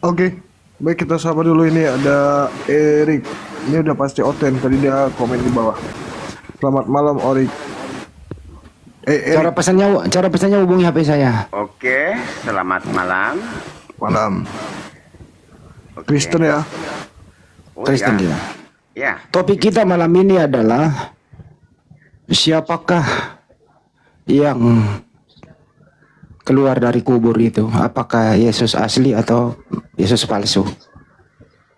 Oke, baik kita sapa dulu ini ada Erik. Ini udah pasti Oten, tadi dia komen di bawah. Selamat malam Orik. Erik, Cara pesannya hubungi HP saya. Oke, selamat malam. malam. Oke. Kristen ya. Oh, Kristen ya. dia. Ya, Topik kita malam ini adalah siapakah yang keluar dari kubur itu? Apakah Yesus asli atau Yesus palsu?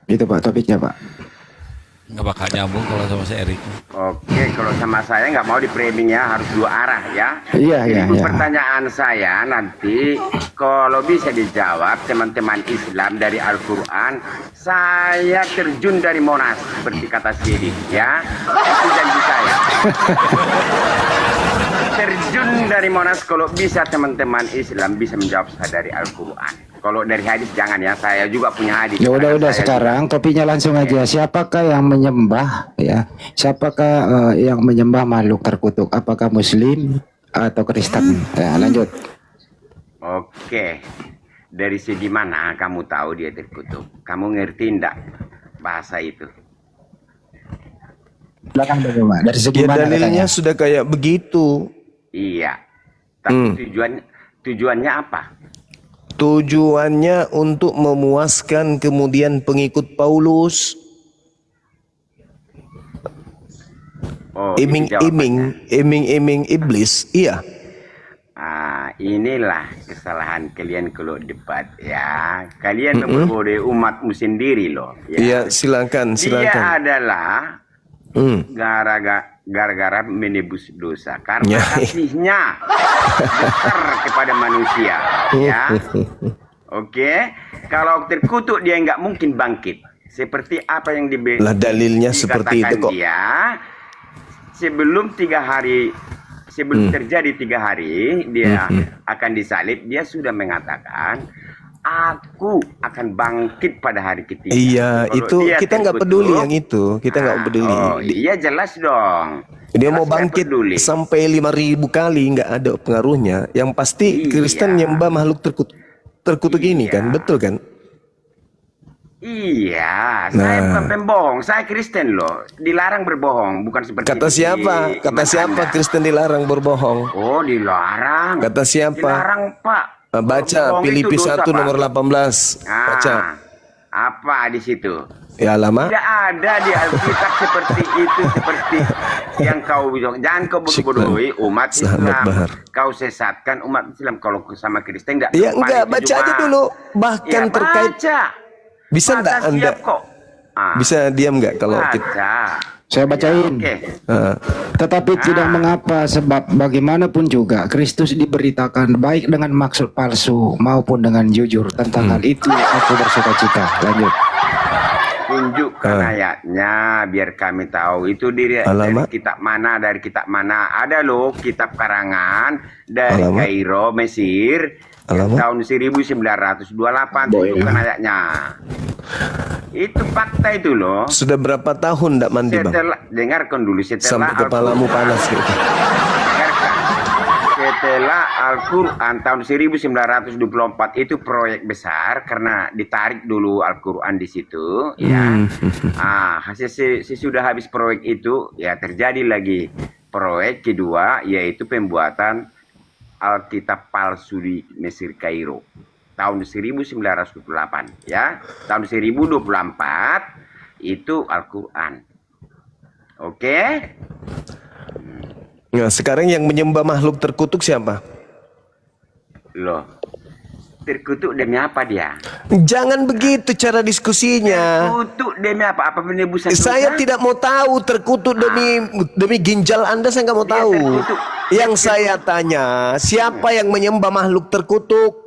Itu Pak topiknya Pak. Nggak bakal nyambung kalau sama si Erik. oke. Kalau sama saya nggak mau di framing ya, harus dua arah ya. Iya, iya, Jadi iya. pertanyaan saya nanti kalau bisa dijawab teman-teman Islam dari Al-Quran, saya terjun dari Monas seperti kata Sidik ya. Itu janji saya. Terjun dari Monas kalau bisa teman-teman Islam bisa menjawab saya dari Al-Quran. Kalau dari hadis jangan ya, saya juga punya hadis. Ya udah Saya sekarang topiknya langsung aja. Siapakah yang menyembah ya? Siapakah yang menyembah makhluk terkutuk? Apakah Muslim atau Kristen? Ya, lanjut. Oke, dari segi mana kamu tahu dia terkutuk? Kamu ngerti enggak bahasa itu? Belakang dulu Pak. Dari segi Ya mana dalilnya katanya? sudah kayak begitu. Iya, tapi tujuannya apa? Tujuannya untuk memuaskan kemudian pengikut Paulus. Oh, itu jawabannya. Iming-iming iblis. Iya. Inilah kesalahan kalian kalau debat ya. Kalian memperbodohi umatmu sendiri loh. Iya, silakan, Dia silakan. adalah gara-gara menebus dosa karena Ya. kasihnya besar kepada manusia ya. Oke, kalau terkutuk dia nggak mungkin bangkit seperti apa yang Lah dalilnya seperti itu kok. dia sebelum 3 hari sebelum terjadi 3 hari dia akan disalib, dia sudah mengatakan aku akan bangkit pada hari ketiga. Iya, Kalau itu dia kita nggak terkutuk, peduli yang itu. Kita nggak peduli. Oh iya jelas dong. Dia Jelas mau nggak bangkit peduli. sampai 5.000 kali nggak ada pengaruhnya. Yang pasti Iya. Kristen nyembah makhluk terkutuk ini Iya. kan, betul kan? Iya, saya bukan pembohong, saya Kristen loh. Dilarang berbohong, bukan seperti Kata di siapa? Kata iman siapa Anda. Kristen dilarang berbohong? Oh, dilarang. Kata siapa? Dilarang, Pak. Baca Berbohong itu Filipi dosa, 1 Pak. nomor 18. Baca. Apa di situ? Ya lama. Tidak ada di Alkitab seperti itu, seperti yang kau bilang. Jangan kau bodoh-bodohi umat Sahabat Islam. Bahar. Kau sesatkan umat Islam. Kalau sama Kristen tidak. Ya enggak, baca aja dulu. Bahkan Ya, terkait baca. bisa enggak Baca Anda siap kok. bisa diam enggak kalau kita Baca. Saya bacain. Oke. Tetapi tidak mengapa, sebab bagaimanapun juga Kristus diberitakan baik dengan maksud palsu maupun dengan jujur. Tentang hal itu aku bersuka cita. Lanjut. Tunjukkan ayatnya biar kami tahu itu dari Alamak. kitab mana. Ada loh kitab karangan dari Alamak. Kairo, Mesir yang Alamak. tahun 1928. Tunjukkan ayatnya. Itu fakta itu loh. sudah berapa tahun enggak mandi, Bang? Dengarkan dulu setelah Sampai kepalamu panas gitu. Dengarkan. Setelah Al-Quran tahun 1924 itu proyek besar karena ditarik dulu Al-Quran di situ ya. Sesudah habis proyek itu ya terjadi lagi proyek kedua yaitu pembuatan Alkitab palsu di Mesir Kairo tahun 1928 ya. Tahun 1024 itu Al-Quran. Oke? Nah, sekarang yang menyembah makhluk terkutuk siapa? Loh, terkutuk demi apa dia? Jangan begitu cara diskusinya. Terkutuk demi apa? Apa penebusan Saya dosa? tidak mau tahu terkutuk demi ginjal Anda, saya nggak mau Dia tahu. terkutuk. Yang saya tanya, siapa yang menyembah makhluk terkutuk?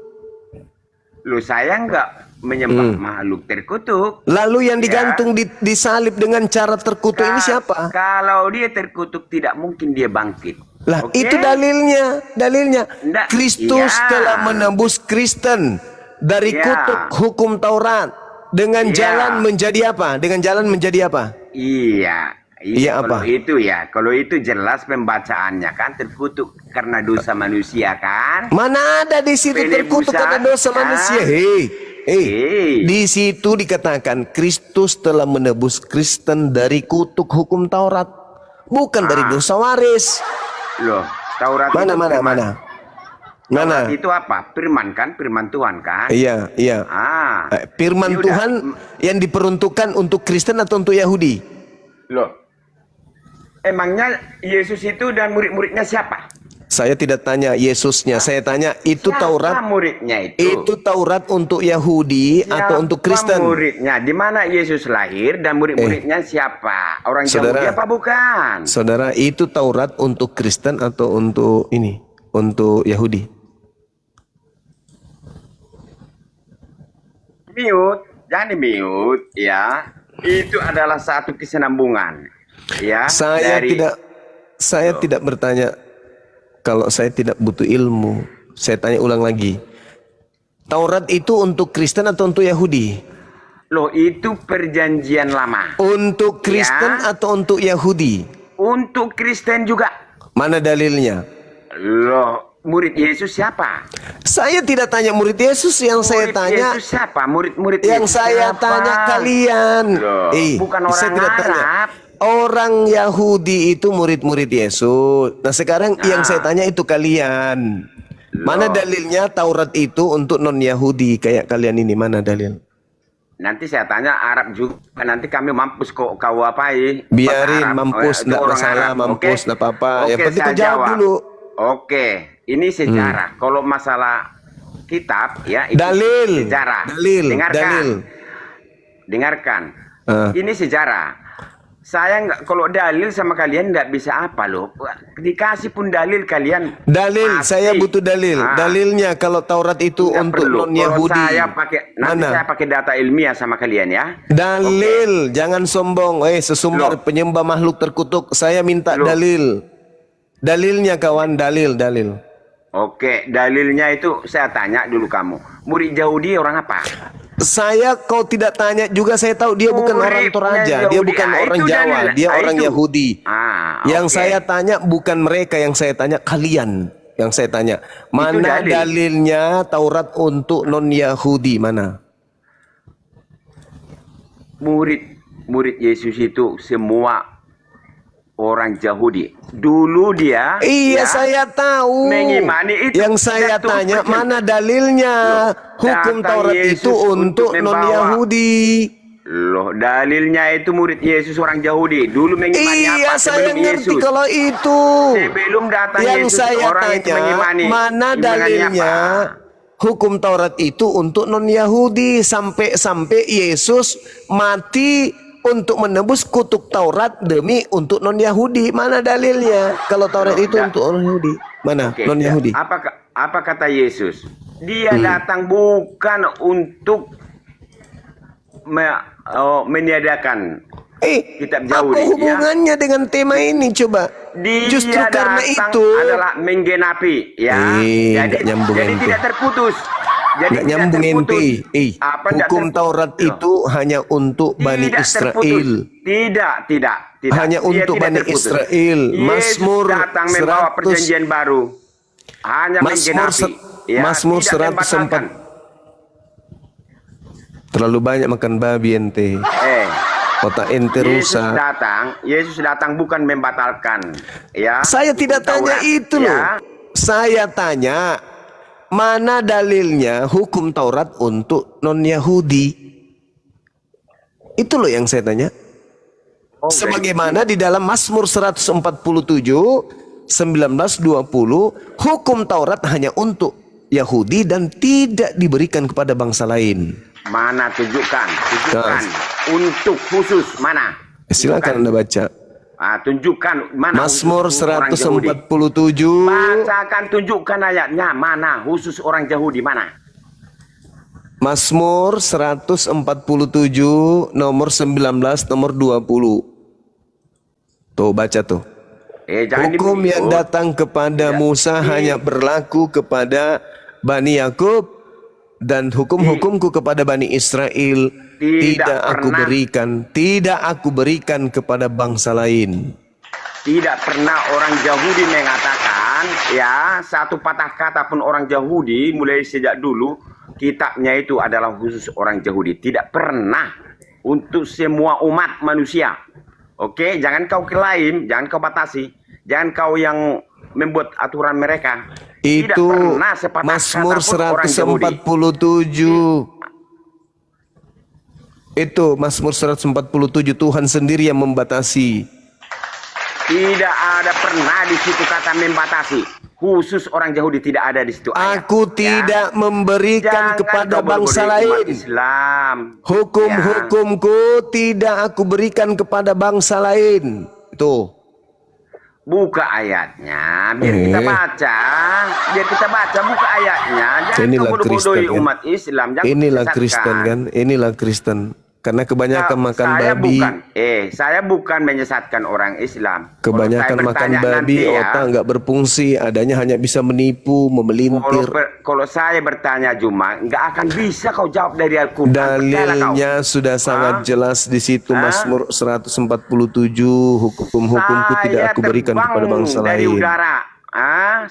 Loh, saya nggak menyembah makhluk terkutuk. Lalu yang Ya. digantung disalib dengan cara terkutuk ini siapa? Kalau dia terkutuk tidak mungkin dia bangkit. Lah, Oke? itu dalilnya. Nggak, Kristus iya. telah menembus Kristen dari Iya. kutuk hukum Taurat dengan Iya. jalan menjadi apa? Dengan jalan menjadi apa? Iya. Iya, Kalau apa? itu ya, kalau itu jelas pembacaannya kan terkutuk karena dosa manusia kan. Mana ada di situ terkutuk Penebusan, karena dosa ya. manusia? Hei, Di situ dikatakan Kristus telah menebus Kristen dari kutuk hukum Taurat, bukan dari dosa waris. Loh, Taurat Mana itu mana firman. mana? Mana? Taurat itu apa? Firman kan? Firman Tuhan kan? Iya, iya. Firman ini Tuhan yang diperuntukkan untuk Kristen atau untuk Yahudi? Loh, emangnya Yesus itu dan murid-muridnya siapa? Saya tidak tanya Yesusnya, saya tanya itu Siapa Taurat. muridnya itu? Itu Taurat untuk Yahudi atau untuk Kristen? Muridnya? Di mana Yesus lahir dan murid-muridnya siapa? Orang Yahudi apa bukan? Saudara, itu Taurat untuk Kristen atau untuk ini? Untuk Yahudi? Miut, jangan miut ya. Itu adalah satu kesinambungan. Ya, Saya tidak bertanya kalau saya tidak butuh ilmu. Saya tanya ulang lagi. Taurat itu untuk Kristen atau untuk Yahudi? Loh, itu perjanjian lama. Untuk Kristen atau untuk Yahudi? Untuk Kristen juga. Mana dalilnya? Loh, murid Yesus siapa? Saya tidak tanya murid Yesus, yang saya tanya Yesus siapa? Murid yang Yesus saya siapa? tanya kalian. Loh, bukan orang saya tidak tanya. Arab. Orang Yahudi itu murid-murid Yesus. Nah sekarang yang saya tanya itu kalian. Mana dalilnya Taurat itu untuk non-Yahudi kayak kalian ini? Mana dalil? Nanti saya tanya Arab juga. Nanti kami mampus kok kau apai. Biarin mampus, itu enggak orang masalah, Arab. mampus, enggak apa-apa. Yang penting saya kau jawab dulu. Oke, ini sejarah. Kalau masalah kitab ya itu Dalil. sejarah. Dalil. Dengarkan. Dalil. Dengarkan. Ini sejarah. Saya nggak, kalau dalil sama kalian nggak bisa apa loh. Dikasih pun dalil kalian. Dalil, pasti. saya butuh dalil. Dalilnya kalau Taurat itu Nggak untuk perlu. non-Yahudi. Kalau saya pakai, nanti saya pakai data ilmiah sama kalian ya. Dalil, jangan sombong. Sesumbar penyembah makhluk terkutuk. Saya minta dalil. Dalilnya kawan, dalil. Oke, dalilnya itu saya tanya dulu kamu. Murid Yahudi orang apa? Saya kau tidak tanya juga, saya tahu dia bukan orang Toraja, dia bukan orang Jawa, dia orang Yahudi. Yang saya tanya bukan mereka, yang saya tanya kalian. Yang saya tanya, mana dalilnya Taurat untuk non-Yahudi, mana? Murid Yesus itu semua orang Yahudi. Dulu dia saya tahu. Mengimani itu. Yang saya tanya mana dalilnya? Hukum Taurat itu untuk non-Yahudi. Loh, dalilnya itu murid Yesus orang Yahudi. Dulu mengimani apa saya sebelum ngerti Yesus? kalau itu. Sebelum datang yang Yesus, saya orang itu tanya, mengimani. mana dalilnya? Hukum Taurat itu untuk non-Yahudi. Sampai Yesus mati untuk menebus kutuk Taurat demi untuk non-Yahudi. Mana dalilnya? Kalau Taurat itu untuk orang Yahudi. Mana? Non-Yahudi. Apa kata Yesus? Dia datang bukan untuk meniadakan kitab Yahudi. Apa hubungannya dengan tema ini coba? Dia Justru karena itu adalah menggenapi ya. Jadi tidak terputus. Nggak nyambung ente. Hukum Taurat itu hanya untuk Bani Israel. Tidak. Hanya untuk Bani Israel. Mazmur datang membawa perjanjian baru. Hanya menggenapi. Mazmur 104. Terlalu banyak makan babi ente. Otak ente rusak. Yesus datang bukan membatalkan. Ya. Saya tidak tanya itu loh. Saya tanya, mana dalilnya hukum Taurat untuk non-Yahudi? Itu loh yang saya tanya. Sebagaimana di dalam Mazmur 147, 19-20, hukum Taurat hanya untuk Yahudi dan tidak diberikan kepada bangsa lain. Mana tunjukkan. Untuk khusus mana? Silakan Anda baca. Tunjukkan mana Mazmur 147. Bacakan, tunjukkan ayatnya mana khusus orang Yahudi mana? Mazmur 147 nomor 19 nomor 20. Tuh baca tuh. Hukum yang datang kepada Musa hanya berlaku kepada Bani Yakub, dan hukum-hukumku kepada Bani Israel tidak aku berikan kepada bangsa lain. Tidak pernah orang Yahudi mengatakan, ya, satu patah kata pun orang Yahudi mulai sejak dulu kitabnya itu adalah khusus orang Yahudi, tidak pernah untuk semua umat manusia. Oke, jangan kau klaim, jangan kau batasi, jangan kau yang membuat aturan mereka. Tidak Itu pernah sepatah Mazmur kata pun orang Yahudi. 147. Itu Mazmur 147, Tuhan sendiri yang membatasi. Tidak ada pernah di situ kata membatasi. Khusus orang Yahudi tidak ada di situ. Aku tidak memberikan Jangan kepada kau bangsa berbodoh umat lain. Islam. Hukum-hukumku tidak aku berikan kepada bangsa lain. Itu. Buka ayatnya, biar kita baca. Biar kita baca, buka ayatnya. Jangan Inilah kau bodoh-bodohi Kristen, kan? umat Islam. Jangan Inilah sesatkan. Kristen kan? Inilah Kristen. Karena kebanyakan makan saya babi. Saya bukan menyesatkan orang Islam. Kebanyakan makan babi, otak nggak berfungsi. Adanya hanya bisa menipu, memelintir. Kalau saya bertanya Juma, nggak akan bisa kau jawab dari Al-Quran. Dalilnya sudah sangat jelas di situ. Mazmur 147, hukum-hukumku tidak aku berikan kepada bangsa dari lain. udara.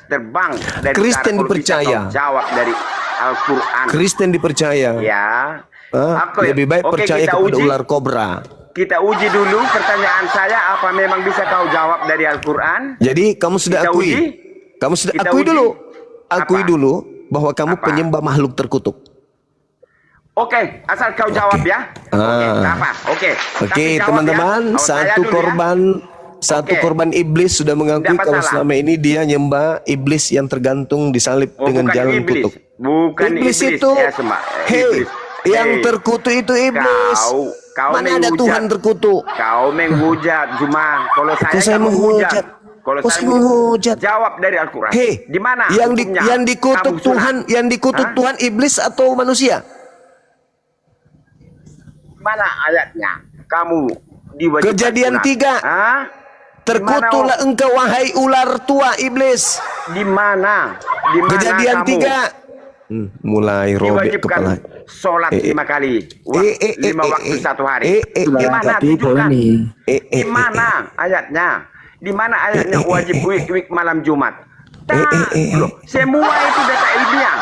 Terbang dari Kristen udara. Kalau bisa dipercaya. kau jawab dari Al-Quran. Kristen dipercaya. Ya. Lebih baik percaya kepada ular kobra. Kita uji dulu pertanyaan saya, apa memang bisa kau jawab dari Al-Quran? Jadi kamu sudah Kita akui. uji? Kamu sudah Kita akui uji? dulu. Akui Apa? dulu bahwa kamu Apa? penyembah makhluk terkutuk. Oke, asal kau jawab ya. Oke, apa? Oke. Oke, Tapi jawab teman-teman, ya. satu Saya dulu korban Oke. korban iblis sudah mengakui Tidak kalau masalah. selama ini dia nyembah iblis yang tergantung disalib Oh, dengan bukan jalan iblis. kutuk. Bukan Iblis iblis, itu, ya, Sembah. hei, Iblis. yang Hei. terkutuk itu iblis. Kau Mana ada menghujat. Tuhan terkutuk? Kau menghujat, Cuma kalau saya Kok saya nggak menghujat? Kalau Kok saya saya menghujat? Jawab dari Al-Quran. Hei, Di mana? hukumnya? yang dikutuk Kamu surat. Tuhan, yang dikutuk Hah? Tuhan iblis atau manusia? Mana ayatnya? Kamu diwajibkan Kejadian sunat. 3. Hah? Terkutuklah engkau wahai ular tua iblis. Di mana? Di mana Kejadian kamu 3. Mulai robek diwajibkan kepala. sholat 5 kali, 5 waktu satu hari. Di mana? Tapi Tunjukkan. Boni. Di mana ayatnya? Di mana ayatnya wajib week malam Jumat? Loh, semua itu data ilmiah.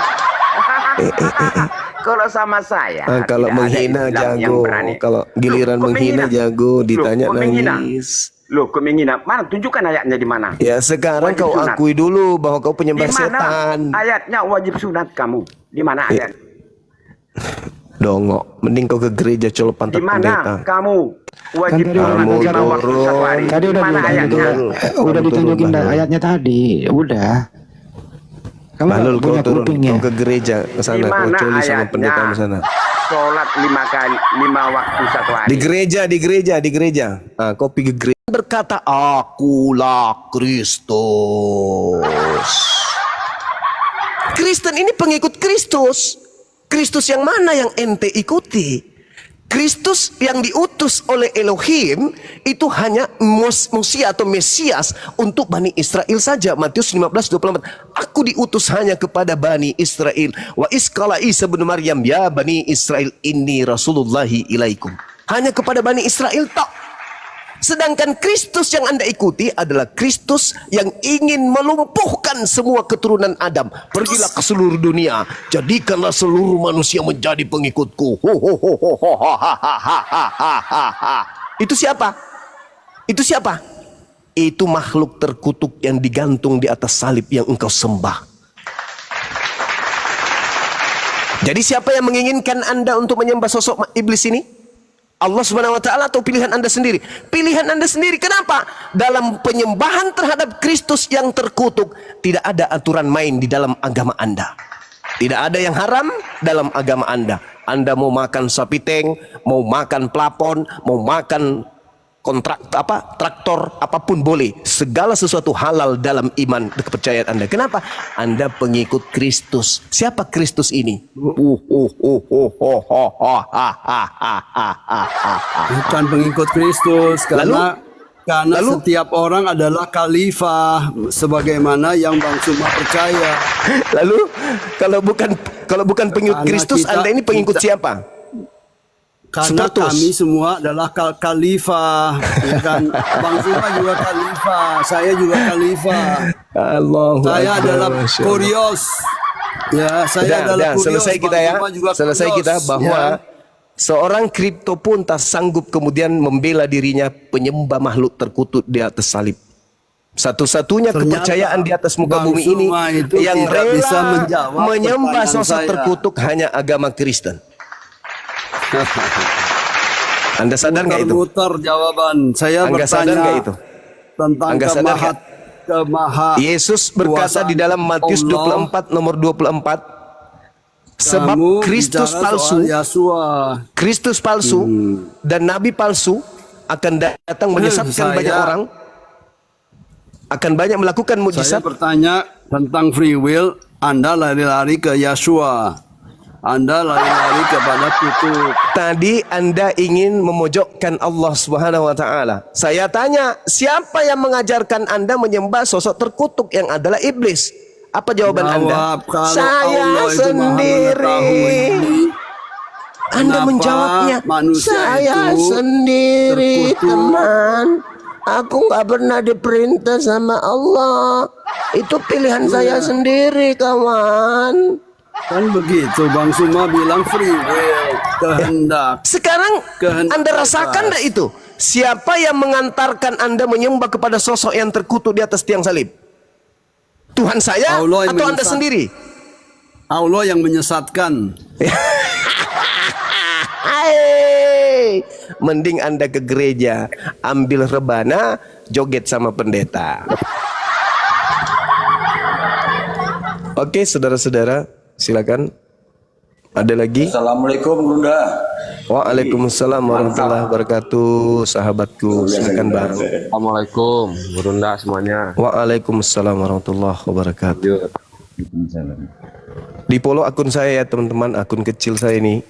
Kalau sama saya, Kalau tidak ada menghina Islam yang jago, berani. kalau giliran Loh, kok menghina jago, ditanya kok menghina? nangis. Loh, kok menghina? Mana? Tunjukkan ayatnya di mana? Ya sekarang Wajib kau sunat. akui dulu bahwa kau Di penyembah mana setan. ayatnya wajib sunat kamu? Di mana ayat? Dongok, mending kau ke gereja colok Di pantat mana pendeta. kamu wajib Kan tadi sunat kamu 5 waktu turun. satu hari? Tadi Di udah mana ayatnya? udah ditunjukin dah ayatnya tadi. Udah. Kamu Bahlul kau punya turun, kuping ya? kau ke gereja ke Di sana, kau mana coli sama pendeta ayatnya? di sana. Sholat 5 kali, 5 waktu satu hari. Di gereja. Ah, kau pergi ke gereja. Berkata, akulah Kristus. Kristen ini pengikut Kristus. Kristus yang mana yang ente ikuti? Kristus yang diutus oleh Elohim itu hanya Musia atau Mesias untuk Bani Israel saja. Matius 15:24. Aku diutus hanya kepada Bani Israel. Wa iskala Isa bin Maryam ya Bani Israel inni Rasulullahi ilaikum. Hanya kepada Bani Israel tak. Sedangkan Kristus yang Anda ikuti adalah Kristus yang ingin melumpuhkan semua keturunan Adam. Pergilah ke seluruh dunia, jadikanlah seluruh manusia menjadi pengikutku. Ho, ho, ho, ho, ho, ha, ha, ha, ha, ha, ha, ha. Itu siapa? Itu siapa? Itu makhluk terkutuk yang digantung di atas salib yang engkau sembah. Jadi siapa yang menginginkan Anda untuk menyembah sosok iblis ini? Allah Subhanahu wa taala atau pilihan Anda sendiri? Pilihan Anda sendiri. Kenapa? Dalam penyembahan terhadap Kristus yang terkutuk, tidak ada aturan main di dalam agama Anda. Tidak ada yang haram dalam agama Anda. Anda mau makan sapi teng, mau makan plafon, mau makan traktor, apapun boleh. Segala sesuatu halal dalam iman dan kepercayaan Anda. Kenapa? Anda pengikut Kristus. Siapa Kristus ini? Bukan pengikut Kristus, karena Lalu? setiap orang adalah khalifah sebagaimana yang Bang Suma percaya. Lalu kalau bukan pengikut Karena Kristus, Anda ini pengikut siapa? Karena Spartus. kami semua adalah khalifah, ya kan? Bang Suma juga khalifah, saya juga khalifah. Allahu Saya Akbar, adalah Masya Allah. Kurios. Ya, saya adalah kurios, selesai kita Bang ya. Zuma juga Selesai kurios, kita bahwa ya. seorang kripto pun tak sanggup kemudian membela dirinya penyembah makhluk terkutuk di atas salib. Satu-satunya Ternyata kepercayaan di atas muka Bang bumi ini Zuma itu yang tidak bisa rela menjawab menyembah pertanyaan sosok saya. terkutuk hanya agama Kristen. Anda sadar nggak itu? Muter jawaban. Saya Anda sadar bertanya nggak itu? tentang Anda sadar Yesus berkata di dalam Matius 24 nomor 24, sebab Kamu Kristus bicara palsu, soal Yasua. Kristus palsu dan nabi palsu akan datang menyesatkan Saya- banyak orang, akan banyak melakukan Saya mujizat. bertanya tentang free will. Anda lari-lari ke Yasua. Anda lari-lari kepada kutuk. Tadi Anda ingin memojokkan Allah Subhanahu wa taala. Saya tanya, siapa yang mengajarkan Anda menyembah sosok terkutuk yang adalah iblis? Apa jawaban Anda? Jawab, kalau Saya Allah itu Maha sendiri. mengetahui. Anda Kenapa menjawabnya, manusia saya itu sendiri, terkutuk? teman. Aku nggak pernah diperintah sama Allah. Itu pilihan saya sendiri, kawan. Kan begitu, Bang Zuma bilang free will, kehendak. Sekarang Kehendak Anda rasakan bebas. enggak itu? Siapa yang mengantarkan Anda menyembah kepada sosok yang terkutuk di atas tiang salib? Tuhan saya Allah yang atau Anda menyesat. sendiri? Allah yang menyesatkan. Hai, mending Anda ke gereja, ambil rebana, joget sama pendeta. Oke, saudara-saudara, silakan. Ada lagi? Assalamualaikum Bunda. Waalaikumsalam warahmatullahi wabarakatuh, sahabatku. Silakan Bang. Assalamualaikum, Burunda semuanya. Waalaikumsalam warahmatullahi wabarakatuh. Di follow akun saya ya teman-teman, akun kecil saya ini.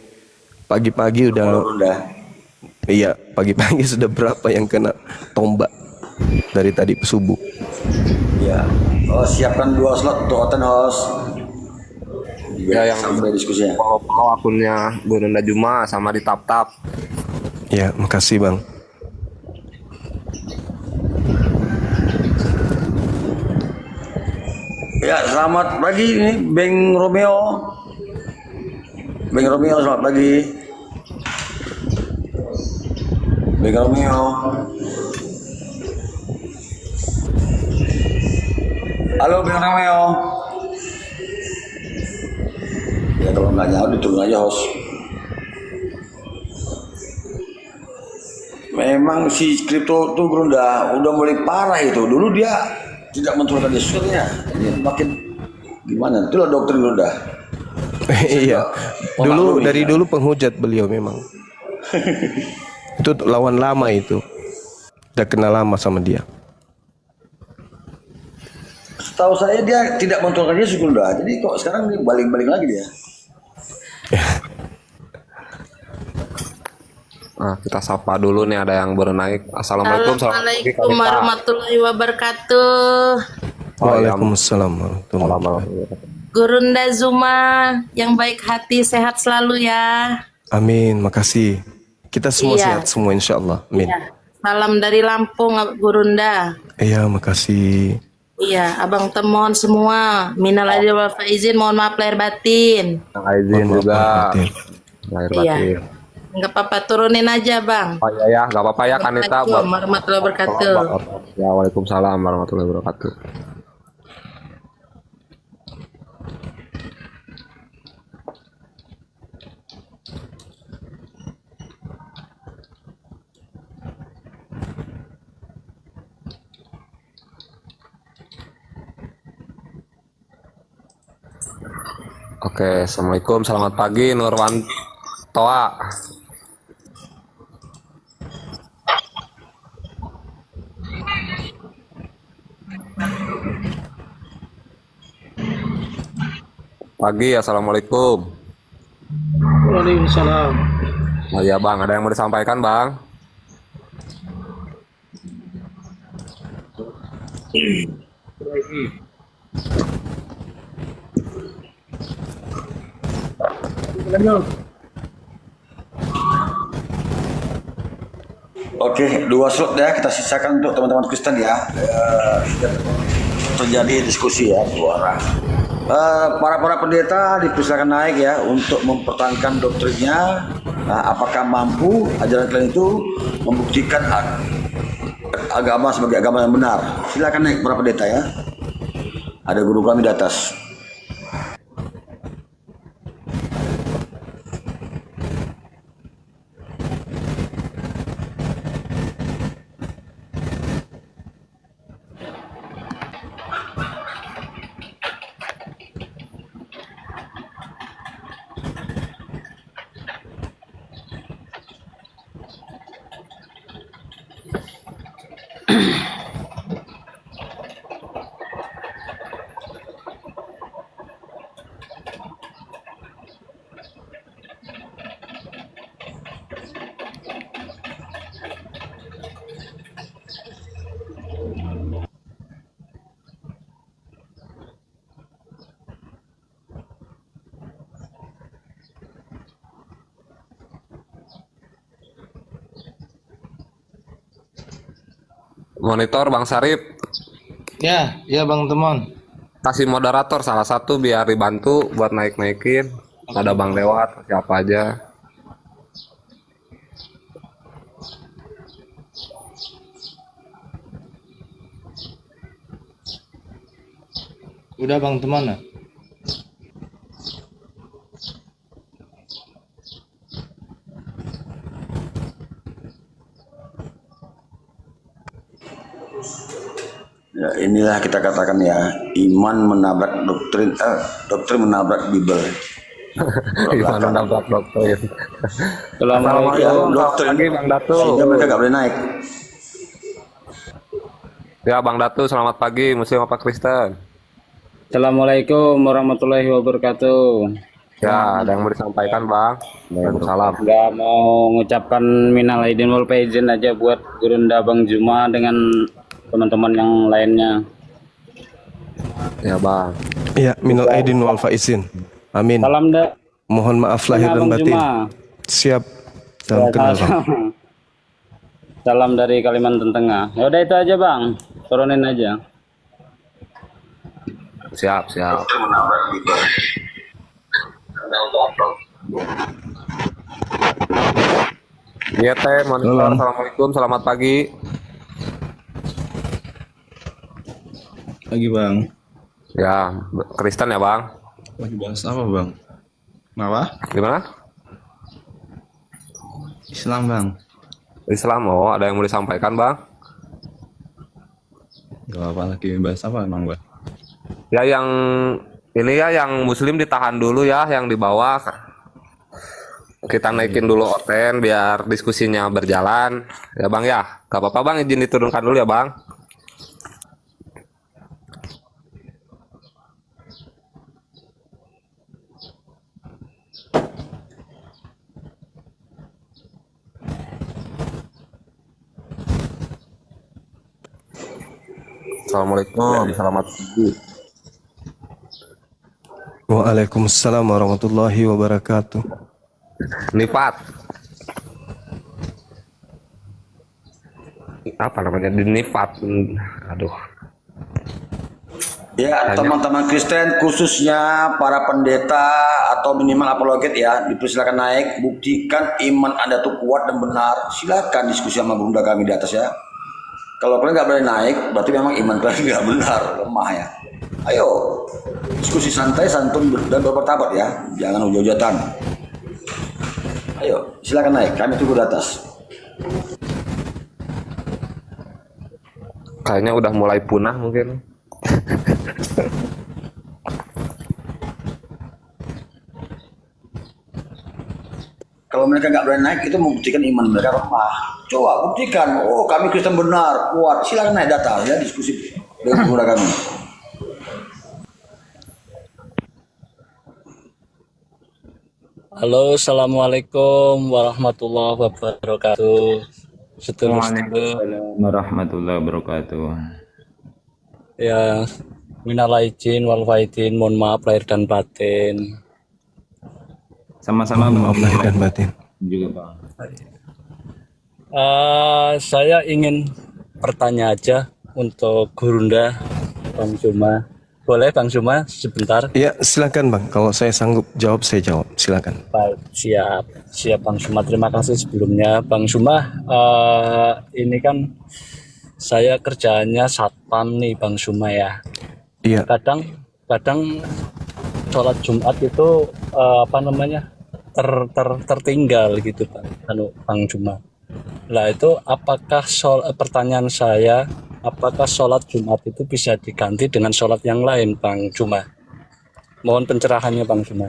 Pagi-pagi udah, Bunda. iya pagi-pagi sudah berapa yang kena tombak dari tadi subuh. Ya. Oh, siapkan 2 slot untuk oten host. Ya, yang sampai diskusinya. follow akunnya Burunda Juma sama di tap-tap. Ya, makasih Bang. Ya, selamat pagi ini Bang Romeo. Bang Romeo, selamat pagi. Bang Romeo. Halo Bang Romeo. Ya kalau nggak nyaut diturun aja host. Memang si kripto tuh udah mulai parah itu. Dulu dia tidak menturunkan Yesusnya. Ini makin gimana? Itulah doktrin udah. Iya. Dulu dari dulu penghujat beliau memang. Itu lawan lama itu. Udah kenal lama sama dia. Setahu saya dia tidak menturunkan Yesus udah. Jadi kok sekarang dia balik-balik lagi dia. Nah, kita sapa dulu nih, ada yang baru naik. Assalamualaikum. Assalamualaikum warahmatullahi wabarakatuh. Waalaikumsalam warahmatullahi wabarakatuh. Gurunda Zuma yang baik hati, sehat selalu ya. Amin, makasih. Kita semua Iya. sehat semua insya Allah. Amin. Ya. Salam dari Lampung, Gurunda. Iya, makasih. Iya, Abang Temon semua. Minal aidin wal faizin, mohon maaf lahir batin. Yang izin Mohon juga. maaf, batin. Lahir Iya. batin. Enggak apa-apa, turunin aja, Bang. Oh iya ya, nggak apa-apa ya Kanita. Assalamualaikum warahmatullahi wabarakatuh. Ya, waalaikumsalam warahmatullahi wabarakatuh. Oke, assalamualaikum, selamat pagi Nurwantoa. Pagi, assalamualaikum. Waalaikumsalam. Oh iya Bang, ada yang mau disampaikan Bang? Oke, 2 slot ya kita sisakan untuk teman-teman Kristen ya. Terjadi diskusi ya 2 orang. Para pendeta dipersilakan naik ya untuk mempertahankan doktrinnya. Apakah mampu ajaran kalian itu membuktikan agama sebagai agama yang benar? Silakan naik para pendeta ya. Ada guru kami di atas. Monitor Bang Sarip, Ya, ya Bang Temon. kasih moderator salah satu biar dibantu buat naik-naikin. Ada Bang Lewat, siapa aja. Udah Bang Temon ya? Ya, inilah kita katakan ya, iman menabrak doktrin menabrak Bible. Iman menabrak doktrin. Assalamualaikum doktrin Pagi Bang Datu. sehingga mereka nggak boleh naik. Ya Bang Datu, selamat pagi. Muslim apa Kristen? Assalamualaikum warahmatullahi wabarakatuh. Ya, ada yang mau disampaikan Bang? Waalaikumsalam. Nggak mau mengucapkan minal aidin wal faizin aja buat Gurunda Bang Juma dengan teman-teman yang lainnya. Ya Bang. Ya, minal aidin wal faizin. Amin. Salam dah. Mohon maaf lahir dan Bang batin. Juma. Siap. Salam kenal Bang. Salam dari Kalimantan Tengah. Ya udah itu aja Bang. Turunin aja. Siap. Iya Teh, Monitor. Assalamualaikum, selamat pagi. Lagi Bang, Ya, Kristen ya Bang? lagi bahas apa Bang? Apa? Gimana? Islam Bang. Islam, oh ada yang mau disampaikan Bang? Gak apa lagi bahas apa emang Bang? Ya yang ini ya yang Muslim ditahan dulu ya, yang di bawah. Kita naikin dulu Oten biar diskusinya berjalan. Ya Bang ya, gak apa-apa Bang, izin diturunkan dulu ya Bang. Assalamualaikum, selamat pagi. Waalaikumsalam warahmatullahi wabarakatuh. Nifat. Apa namanya? Nifat. Aduh. Ya, teman-teman Kristen khususnya para pendeta atau minimal apologet ya, dipersilakan naik, buktikan iman Anda tuh kuat dan benar. Silakan diskusi sama bunda kami di atas ya. Kalau kalian nggak boleh naik, berarti memang iman kalian nggak benar, lemah ya. Ayo, diskusi santai, santun dan bermartabat ya, jangan hujat-hujatan. Ayo, silakan naik, kami tunggu di atas. Kayaknya udah mulai punah mungkin. Kalau mereka nggak berani naik, itu membuktikan iman mereka lemah. Coba buktikan, oh kami Kristen benar, kuat. Silakan naik data ya, diskusi dengan guru kami. Halo, assalamualaikum warahmatullahi wabarakatuh. Waalaikumsalam warahmatullahi wabarakatuh. Ya, minal aidin wal faizin, mohon maaf lahir dan batin. Sama-sama Maaf lahir dan batin. juga Bang. Saya ingin bertanya aja untuk Gurunda Bang Juma. Boleh Bang Zuma sebentar? Ya, silakan Bang. Kalau saya sanggup jawab, saya jawab. Silakan. Baik, siap. Siap Bang Zuma. Terima kasih sebelumnya. Bang Zuma, ini kan saya kerjaannya satpam nih Bang Zuma ya. Iya. Kadang sholat Jumat itu tertinggal gitu Bang Zuma. Lah itu apakah pertanyaan saya, apakah sholat Jumat itu bisa diganti dengan sholat yang lain Bang Zuma? Mohon pencerahannya Bang Zuma.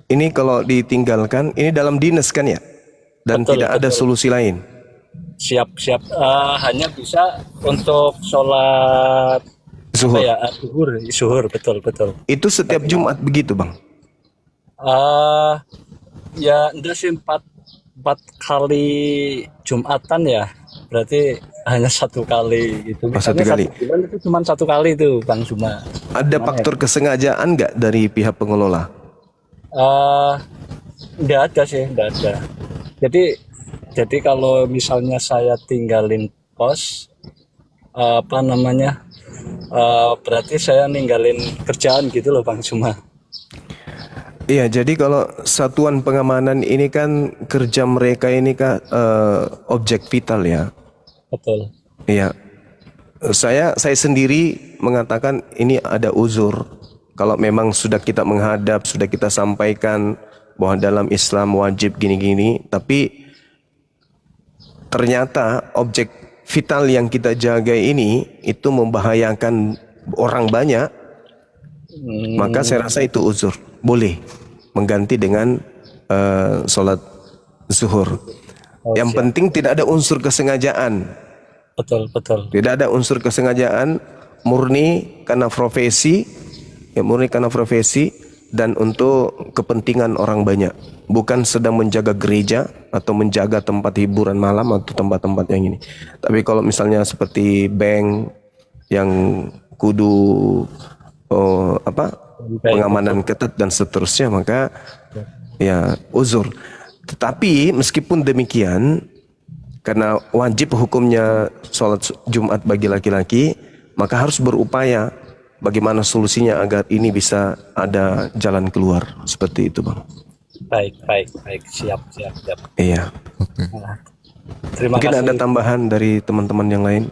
Ini kalau ditinggalkan, ini dalam dinas kan ya? Dan Betul, tidak ada solusi lain. Siap. Hanya bisa untuk sholat Zuhur. Zuhur, betul. Itu setiap Jumat begitu Bang? Ya enggak sih, 4 kali Jumatan ya, berarti hanya 1 kali gitu. Satu kali. Bulan itu cuma 1 kali itu Bang Zuma. Ada faktor kesengajaan nggak dari pihak pengelola? Nggak ada sih, nggak ada. Jadi kalau misalnya saya tinggalin pos, berarti saya ninggalin kerjaan gitu loh Bang Zuma. Iya, jadi kalau satuan pengamanan ini kan kerja mereka ini kan objek vital ya. Betul. Iya. Saya sendiri mengatakan ini ada uzur. Kalau memang sudah kita menghadap, sudah kita sampaikan bahwa dalam Islam wajib gini-gini, tapi ternyata objek vital yang kita jaga ini itu membahayakan orang banyak, maka saya rasa itu uzur. Boleh mengganti dengan sholat zuhur. Yang penting tidak ada unsur kesengajaan. Betul. Tidak ada unsur kesengajaan, murni karena profesi, dan untuk kepentingan orang banyak. Bukan sedang menjaga gereja atau menjaga tempat hiburan malam atau tempat-tempat yang ini. Tapi kalau misalnya seperti bank yang kudu pengamanan ketat dan seterusnya, maka ya uzur. Tetapi meskipun demikian, karena wajib hukumnya sholat Jumat bagi laki-laki, maka harus berupaya bagaimana solusinya agar ini bisa ada jalan keluar. Seperti itu Bang. Baik. Siap. Iya. Terima Mungkin kasih. ada tambahan dari teman-teman yang lain.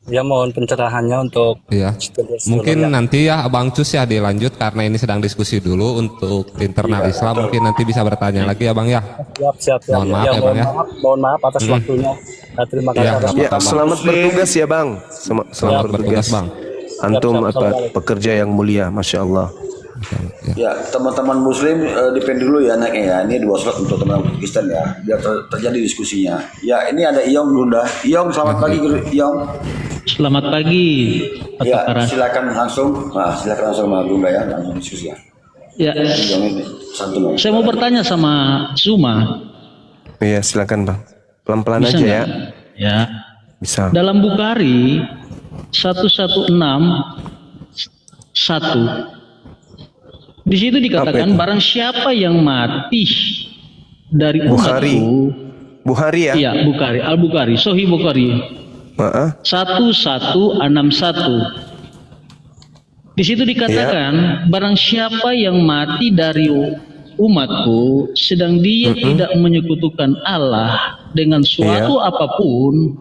Ya mohon pencerahannya untuk Mungkin nanti ya Abang Cus ya dilanjut karena ini sedang diskusi dulu untuk internal Islam. Mungkin nanti bisa bertanya lagi ya Bang ya. Siap. Mohon maaf ya Bang ya. Mohon maaf atas waktunya. Terima kasih atas Ya, selamat bertugas ya Bang. Selamat bertugas Bang. Antum pekerja yang mulia, Masya Allah. Ya, teman-teman Muslim depend dulu ya anaknya ya. Ini 2 slot untuk teman-teman Kristen ya, biar terjadi diskusinya. Ya, ini ada Iyong Bunda. Iyong, selamat pagi Iyong. Selamat pagi. Ya, silakan langsung. Silakan langsung sama Bunda ya, langsung diskusi ya. Ya. Iyong ini santun. Saya mau bertanya sama Zuma. Iya, silakan Bang. Pelan-pelan Bisa aja nggak? ya. Ya. Bisa. Dalam Bukhari 116:1 di situ dikatakan barang siapa yang mati dari umatku. Bukhari ya? Iya, Bukhari, Al-Bukhari, Sahih Bukhari. 1161. Di situ dikatakan barang siapa yang mati dari umatku sedang dia tidak menyekutukan Allah dengan suatu apapun,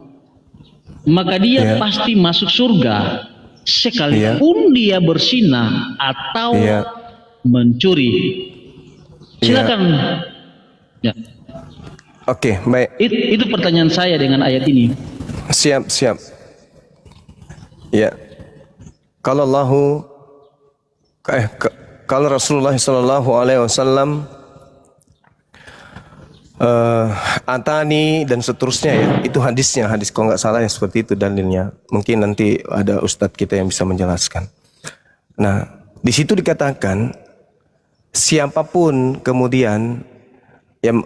maka dia pasti masuk surga sekalipun dia berzina atau mencuri. Silakan. Ya. Oke, baik. Itu pertanyaan saya dengan ayat ini. Siap. Ya. Kalau Rasulullah Sallallahu Alaihi Wasallam atani dan seterusnya ya, itu hadis kalau nggak salah ya, seperti itu dalilnya. Mungkin nanti ada ustadz kita yang bisa menjelaskan. Nah, di situ dikatakan siapapun kemudian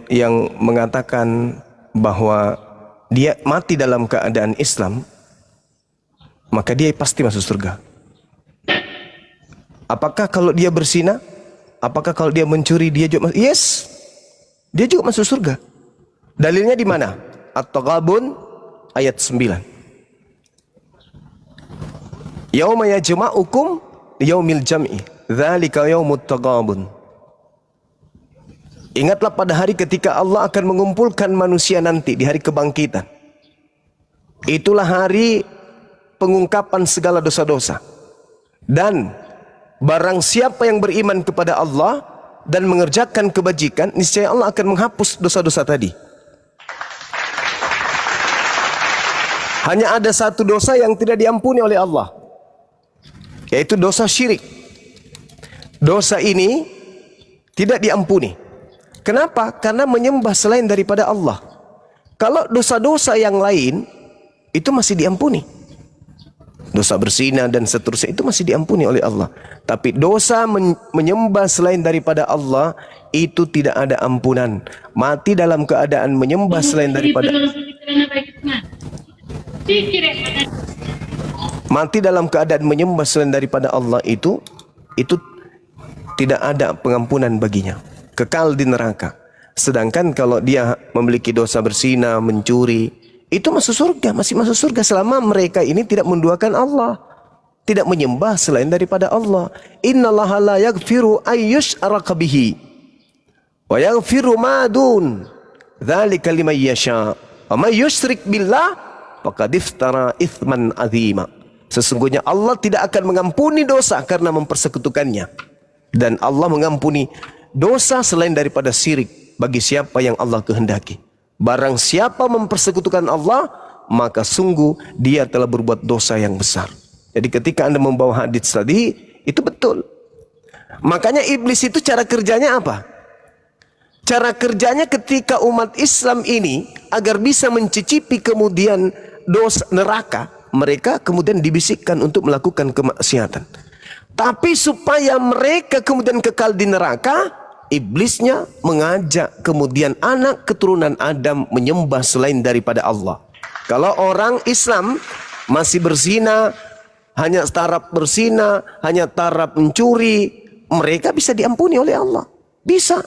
yang mengatakan bahwa dia mati dalam keadaan Islam, maka dia pasti masuk surga. Apakah kalau dia berzina? Apakah kalau dia mencuri dia juga masuk? Yes, dia juga masuk surga. Dalilnya di mana? At-Taghabun ayat 9. Yauma yajma'ukum yaumil jam'i, dzalika yaumut taghabun. Ingatlah pada hari ketika Allah akan mengumpulkan manusia nanti di hari kebangkitan. Itulah hari pengungkapan segala dosa-dosa. Dan barang siapa yang beriman kepada Allah dan mengerjakan kebajikan, niscaya Allah akan menghapus dosa-dosa tadi. Hanya ada satu dosa yang tidak diampuni oleh Allah, yaitu dosa syirik. Dosa ini tidak diampuni. Kenapa? Karena menyembah selain daripada Allah. Kalau dosa-dosa yang lain itu masih diampuni. Dosa berzina dan seterusnya itu masih diampuni oleh Allah. Tapi dosa menyembah selain daripada Allah itu tidak ada ampunan. Mati dalam keadaan menyembah selain daripada Allah itu tidak ada pengampunan baginya. Kekal di neraka. Sedangkan kalau dia memiliki dosa berzina, mencuri, itu masuk surga, masih masuk surga selama mereka ini tidak menduakan Allah, tidak menyembah selain daripada Allah. Innallaha la yaghfiru ayyushraka bihi wa yaghfiru ma dun dzalika liman yasha. Wa may yusyrik billah faqad iftara itsman azima. Sesungguhnya Allah tidak akan mengampuni dosa karena mempersekutukannya, dan Allah mengampuni dosa selain daripada syirik bagi siapa yang Allah kehendaki. Barang siapa mempersekutukan Allah, maka sungguh dia telah berbuat dosa yang besar. Jadi ketika Anda membawa hadis tadi, itu betul. Makanya iblis itu cara kerjanya apa? Cara kerjanya ketika umat Islam ini agar bisa mencicipi kemudian dosa neraka, mereka kemudian dibisikkan untuk melakukan kemaksiatan. Tapi supaya mereka kemudian kekal di neraka, iblisnya mengajak kemudian anak keturunan Adam menyembah selain daripada Allah. Kalau orang Islam masih berzina, hanya taraf berzina, hanya taraf mencuri, mereka bisa diampuni oleh Allah. Bisa.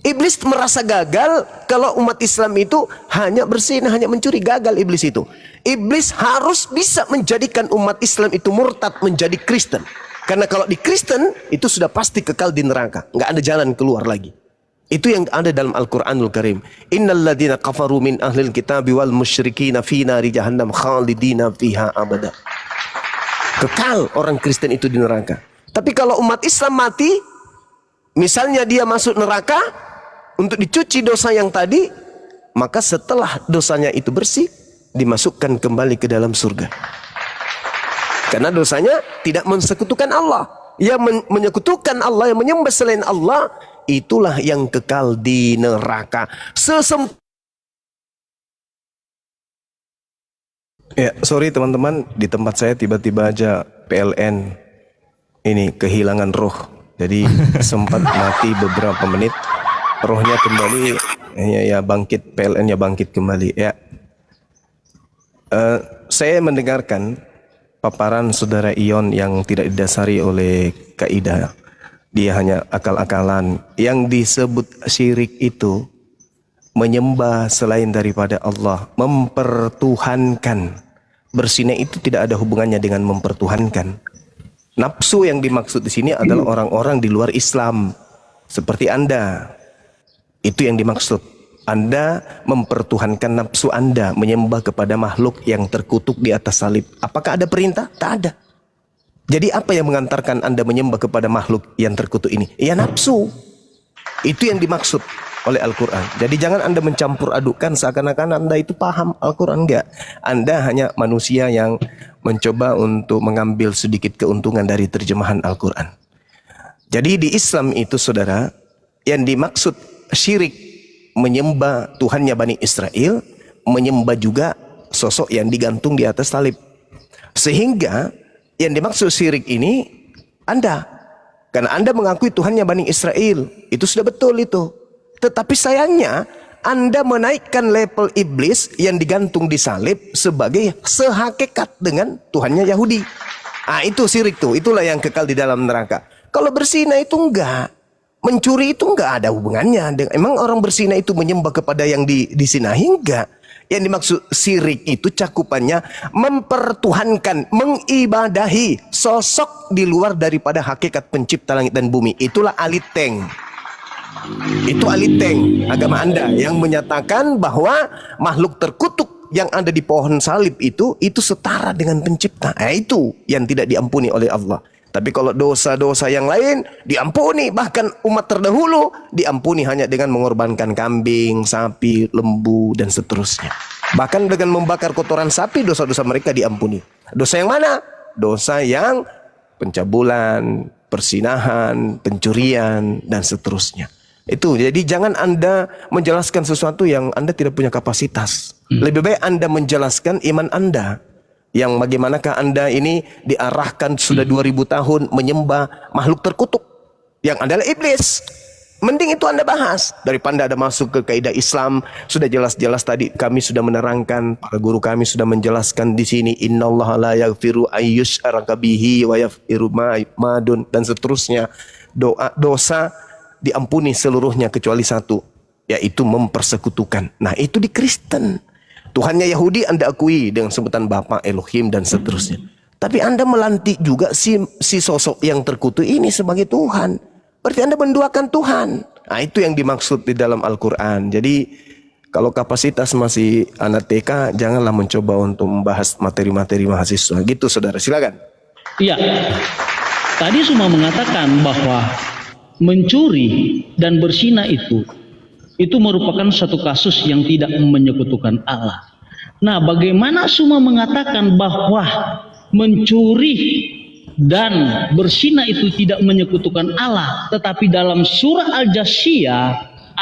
Iblis merasa gagal kalau umat Islam itu hanya berzina, hanya mencuri, gagal iblis itu. Iblis harus bisa menjadikan umat Islam itu murtad menjadi Kristen. Karena kalau di Kristen itu sudah pasti kekal di neraka, nggak ada jalan keluar lagi. Itu yang ada dalam Al-Quranul Karim. Innal ladzina kafaru min ahlil kitabi wal musyrikina fi nari jahannam khalidina fiha abada. Kekal orang Kristen itu di neraka. Tapi kalau umat Islam mati, misalnya dia masuk neraka untuk dicuci dosa yang tadi, maka setelah dosanya itu bersih, dimasukkan kembali ke dalam surga. Karena dosanya tidak mensekutukan Allah. Yang menyekutukan Allah, yang menyembah selain Allah, itulah yang kekal di neraka. Ya, sorry teman-teman, di tempat saya tiba-tiba aja PLN ini kehilangan roh. Jadi sempat mati beberapa menit, rohnya kembali, ya bangkit, PLN-nya bangkit kembali. Ya, saya mendengarkan paparan saudara Ion yang tidak didasari oleh kaidah. Dia hanya akal-akalan. Yang disebut syirik itu menyembah selain daripada Allah, mempertuhankan. Berzina itu tidak ada hubungannya dengan mempertuhankan. Nafsu yang dimaksud di sini adalah orang-orang di luar Islam, seperti Anda. Itu yang dimaksud. Anda mempertuhankan nafsu Anda, menyembah kepada makhluk yang terkutuk di atas salib. Apakah ada perintah? Tak ada. Jadi apa yang mengantarkan Anda menyembah kepada makhluk yang terkutuk ini? Ya nafsu. Itu yang dimaksud oleh Al-Quran. Jadi jangan Anda mencampur adukkan seakan-akan Anda itu paham Al-Quran. Enggak. Anda hanya manusia yang mencoba untuk mengambil sedikit keuntungan dari terjemahan Al-Quran. Jadi di Islam itu saudara, yang dimaksud syirik menyembah Tuhannya Bani Israel, menyembah juga sosok yang digantung di atas salib. Sehingga yang dimaksud syirik ini Anda, karena Anda mengakui Tuhannya Bani Israel, itu sudah betul itu. Tetapi sayangnya Anda menaikkan level iblis yang digantung di salib sebagai sehakikat dengan Tuhannya Yahudi. Itu syirik tuh, itulah yang kekal di dalam neraka. Kalau berzina itu enggak. Mencuri itu enggak ada hubungannya. Emang orang berzina itu menyembah kepada yang disinahi? Enggak. Yang dimaksud syirik itu cakupannya mempertuhankan, mengibadahi sosok di luar daripada hakikat pencipta langit dan bumi. Itulah aliteng. Itu aliteng agama Anda yang menyatakan bahwa makhluk terkutuk yang ada di pohon salib itu setara dengan pencipta. Itu yang tidak diampuni oleh Allah. Tapi kalau dosa-dosa yang lain diampuni, bahkan umat terdahulu diampuni hanya dengan mengorbankan kambing, sapi, lembu, dan seterusnya. Bahkan dengan membakar kotoran sapi, dosa-dosa mereka diampuni. Dosa yang mana? Dosa yang pencabulan, persinahan, pencurian, dan seterusnya. Itu, jadi jangan Anda menjelaskan sesuatu yang Anda tidak punya kapasitas. Lebih baik Anda menjelaskan iman Anda. Yang bagaimanakah Anda ini diarahkan sudah 2000 tahun menyembah makhluk terkutuk yang adalah iblis. Mending itu Anda bahas daripada Anda masuk ke kaidah Islam. Sudah jelas-jelas tadi kami sudah menerangkan, para guru kami sudah menjelaskan di sini, innallaha la yaghfiru ayyusyraka bihi wa yaghfiru ma dun, dan seterusnya. Dosa diampuni seluruhnya kecuali satu, yaitu mempersekutukan. Nah, itu di Kristen. Tuhannya Yahudi Anda akui dengan sebutan Bapa, Elohim, dan seterusnya. Tapi Anda melantik juga si sosok yang terkutuk ini sebagai Tuhan. Berarti Anda menduakan Tuhan. Nah, itu yang dimaksud di dalam Al-Quran. Jadi kalau kapasitas masih anak TK, janganlah mencoba untuk membahas materi-materi mahasiswa. Gitu saudara, silakan. Iya, tadi Suma mengatakan bahwa mencuri dan berzina itu merupakan satu kasus yang tidak menyekutukan Allah. Nah, bagaimana Suma mengatakan bahwa mencuri dan berzina itu tidak menyekutukan Allah, tetapi dalam surah Al-Jathiyah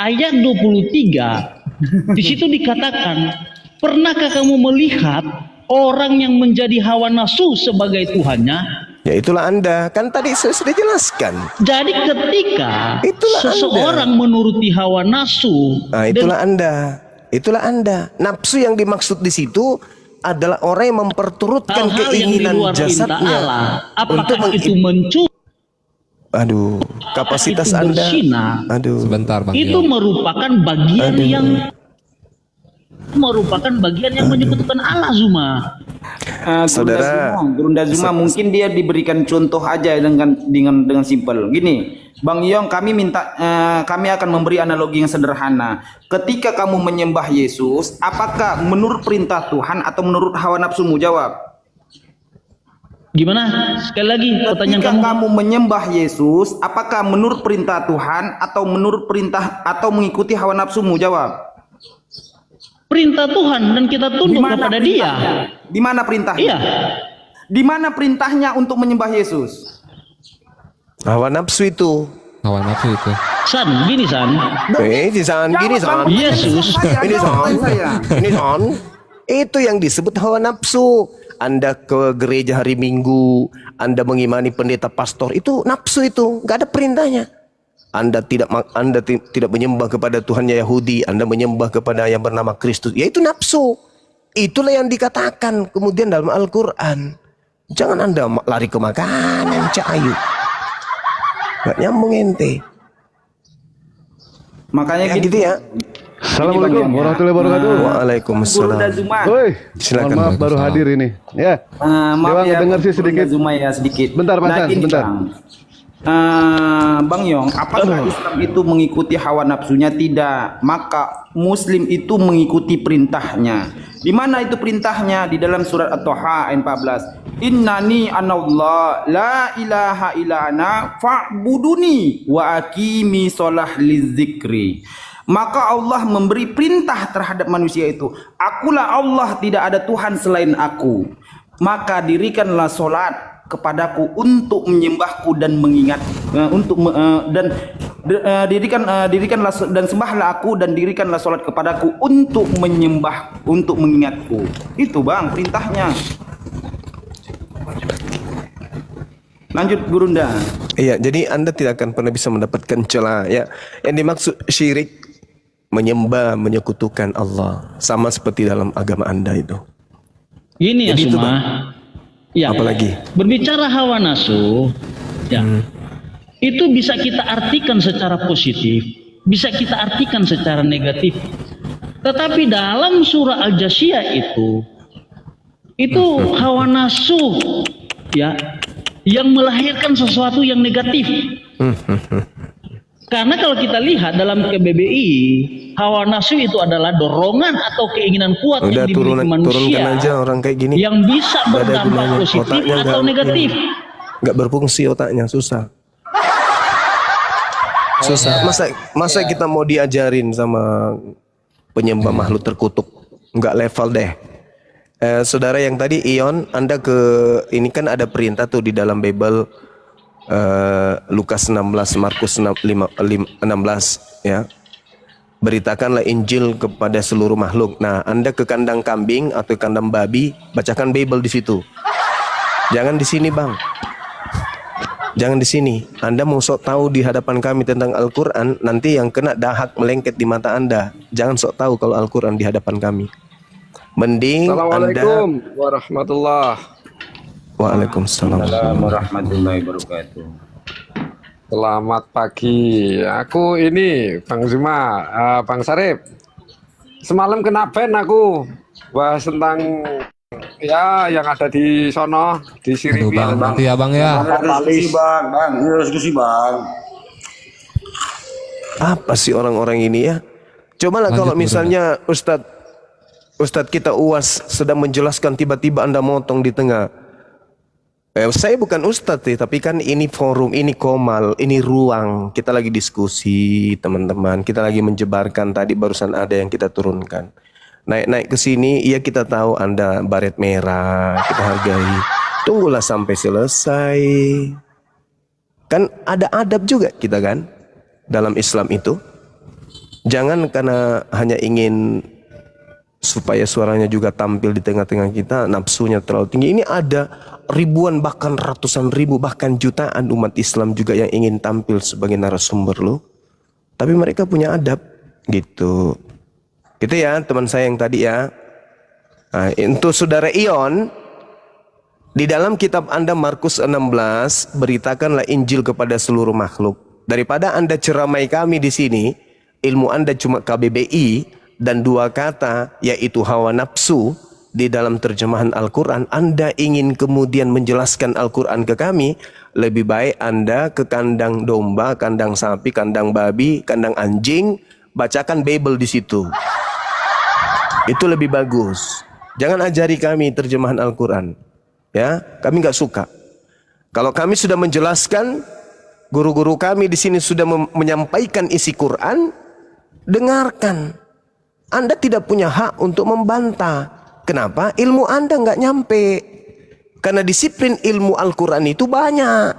ayat 23 di situ dikatakan, pernahkah kamu melihat orang yang menjadi hawa nafsu sebagai Tuhannya? Ya itulah Anda, kan tadi saya sudah jelaskan. Jadi ketika seseorang menuruti hawa nafsu, nah, itulah Anda. Nafsu yang dimaksud di situ adalah orang yang memperturutkan keinginan jasadnya untuk itu mencuri. Aduh, kapasitas Anda. Aduh, sebentar Bang. Itu merupakan bagian yang menyekutukan Allah, Zuma. Saudara Gurunda Zuma mungkin dia diberikan contoh aja dengan simpel. Gini, Bang Yong, kami akan memberi analogi yang sederhana. Ketika kamu menyembah Yesus, apakah menurut perintah Tuhan atau menurut hawa nafsumu? Jawab. Gimana? Sekali lagi pertanyaan Ketika kamu menyembah Yesus, apakah menurut perintah Tuhan atau menurut perintah atau mengikuti hawa nafsumu? Jawab. Perintah Tuhan, dan kita tunduk kepada Dia. Di mana perintahnya? Iya. Di mana perintahnya untuk menyembah Yesus? Hawa nafsu itu. Hawa nafsu itu. San, gini San. Gini San. Yesus. Ini San. Itu yang disebut hawa nafsu. Anda ke gereja hari Minggu, Anda mengimani pendeta pastor, itu nafsu itu, nggak ada perintahnya. Anda tidak menyembah kepada Tuhannya Yahudi, Anda menyembah kepada yang bernama Kristus, yaitu nafsu. Itulah yang dikatakan kemudian dalam Al-Quran. Jangan Anda lari ke makanan, cahayu. Gak nyambung ente. Makanya gitu ya. Assalamualaikum warahmatullahi wabarakatuh. Waalaikumsalam. Woi, silakan. Maaf baru hadir ini. Ya. Maaf ya, dengar sih sedikit. Zuma ya sedikit. Bentar, Pak San, sebentar. Bang Yong, apakah Islam itu mengikuti hawa nafsunya? Tidak. Maka Muslim itu mengikuti perintahnya. Di mana itu perintahnya? Di dalam surat At-Taha ayat 14. Innani anallah la ilaha illa ana fa'buduni wa aqimi shalah lizikri. Maka Allah memberi perintah terhadap manusia itu. Akulah Allah, tidak ada Tuhan selain aku. Maka dirikanlah solat kepadaku untuk menyembahku dan mengingat dirikanlah dan sembahlah aku dan dirikanlah solat kepadaku untuk menyembah, untuk mengingatku. Itu Bang perintahnya. Lanjut Gurunda. Iya, jadi Anda tidak akan pernah bisa mendapatkan celah ya. Yang dimaksud syirik, menyembah, menyekutukan Allah, sama seperti dalam agama Anda itu. Ini ya semua. Ya, apalagi berbicara hawa nafsu, ya, itu bisa kita artikan secara positif, bisa kita artikan secara negatif. Tetapi dalam surah Al-Jasiyah itu hawa nafsu ya yang melahirkan sesuatu yang negatif. Karena kalau kita lihat dalam KBBI, hawa nafsu itu adalah dorongan atau keinginan kuat Udah yang dimiliki manusia turunkan aja orang kayak gini. yang bisa Nggak ada berdampak gunanya. positif Otaknya atau negatif. Nggak berfungsi otaknya, susah. Susah. Masa kita mau diajarin sama penyembah makhluk terkutuk? Nggak level deh. Saudara yang tadi Ion, Anda ini kan ada perintah tuh di dalam Bible, Lukas 16, Markus 16 ya. Beritakanlah Injil kepada seluruh makhluk. Nah, Anda ke kandang kambing atau kandang babi, bacakan Bible di situ. Jangan di sini, Bang. Jangan di sini. Anda mau sok tahu di hadapan kami tentang Al-Quran, nanti yang kena dahak melengket di mata Anda. Jangan sok tahu kalau Al-Quran di hadapan kami. Mending Assalamualaikum warahmatullahi. Waalaikumsalam warahmatullahi wabarakatuh. Selamat pagi. Aku ini Bang Zuma, Bang Sarip. Semalam kena ban aku bahas tentang ya yang ada di sono di Siribi. Nanti ya Bang ya. Diskusi bang. Apa sih orang-orang ini ya? Cobalah kalau misalnya Ustadz kita UAS sedang menjelaskan, tiba-tiba Anda motong di tengah. Saya bukan Ustadz sih, tapi kan ini forum, ini komal, ini ruang. Kita lagi diskusi teman-teman. Kita lagi menjebarkan, tadi barusan ada yang kita turunkan. Naik-naik ke sini, ya kita tahu Anda baret merah, kita hargai. Tunggulah sampai selesai. Kan ada adab juga kita kan dalam Islam itu. Jangan karena hanya ingin supaya suaranya juga tampil di tengah-tengah kita, nafsunya terlalu tinggi. Ini ada ribuan bahkan ratusan ribu bahkan jutaan umat Islam juga yang ingin tampil sebagai narasumber loh. Tapi mereka punya adab gitu. Gitu ya teman saya yang tadi ya. Nah, untuk saudara Ion, di dalam kitab Anda Markus 16, beritakanlah Injil kepada seluruh makhluk. Daripada Anda ceramai kami di sini, ilmu Anda cuma KBBI dan dua kata yaitu hawa nafsu di dalam terjemahan Al-Quran. Anda ingin kemudian menjelaskan Al-Quran ke kami, lebih baik Anda ke kandang domba, kandang sapi, kandang babi, kandang anjing, bacakan Bible di situ. Itu lebih bagus. Jangan ajari kami terjemahan Al-Quran. Ya, kami nggak suka. Kalau kami sudah menjelaskan, guru-guru kami di sini sudah menyampaikan isi Quran, dengarkan. Anda tidak punya hak untuk membantah. Kenapa? Ilmu Anda nggak nyampe. Karena disiplin ilmu Al-Quran itu banyak.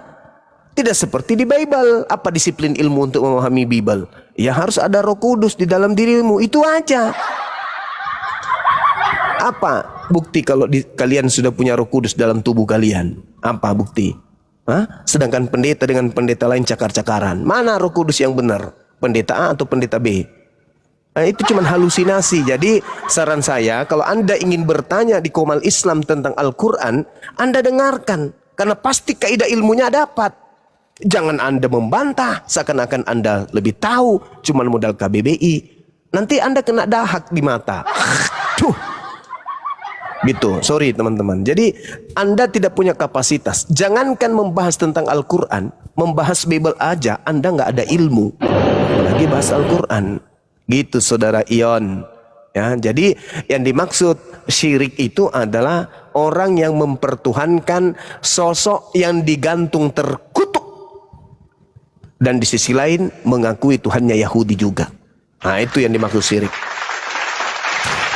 Tidak seperti di Bible. Apa disiplin ilmu untuk memahami Bible? Ya harus ada Roh Kudus di dalam dirimu. Itu aja. Apa bukti kalau kalian sudah punya Roh Kudus dalam tubuh kalian? Apa bukti? Hah? Sedangkan pendeta dengan pendeta lain cakar-cakaran. Mana Roh Kudus yang benar? Pendeta A atau pendeta B? Nah, itu cuma halusinasi. Jadi saran saya, kalau Anda ingin bertanya di Komal Islam tentang Al-Quran, Anda dengarkan. Karena pasti kaidah ilmunya dapat. Jangan Anda membantah seakan-akan Anda lebih tahu, cuma modal KBBI. Nanti Anda kena dahak di mata. Tuh. Gitu, sorry teman-teman. Jadi Anda tidak punya kapasitas. Jangankan membahas tentang Al-Quran, membahas Bible aja Anda nggak ada ilmu. Apalagi bahas Al-Quran. Gitu saudara Ion. Ya, jadi yang dimaksud syirik itu adalah orang yang mempertuhankan sosok yang digantung terkutuk. Dan di sisi lain mengakui Tuhannya Yahudi juga. Nah itu yang dimaksud syirik.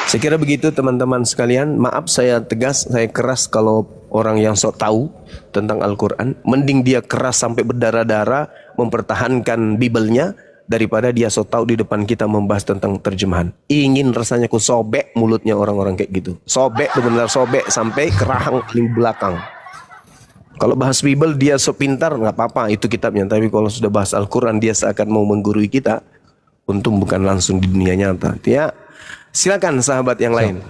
Saya kira begitu teman-teman sekalian. Maaf saya tegas, saya keras kalau orang yang sok tahu tentang Al-Quran. Mending dia keras sampai berdarah-darah mempertahankan Bible-nya, daripada dia sok tahu di depan kita membahas tentang terjemahan. Ingin rasanya ku sobek mulutnya orang-orang kayak gitu. Sobek, benar-benar sobek sampai kerahang paling belakang. Kalau bahas Bible dia sok pintar, nggak apa-apa itu kitabnya. Tapi kalau sudah bahas Al-Quran dia seakan mau menggurui kita. Untung bukan langsung di dunia nyata. Ya, silakan sahabat yang lain.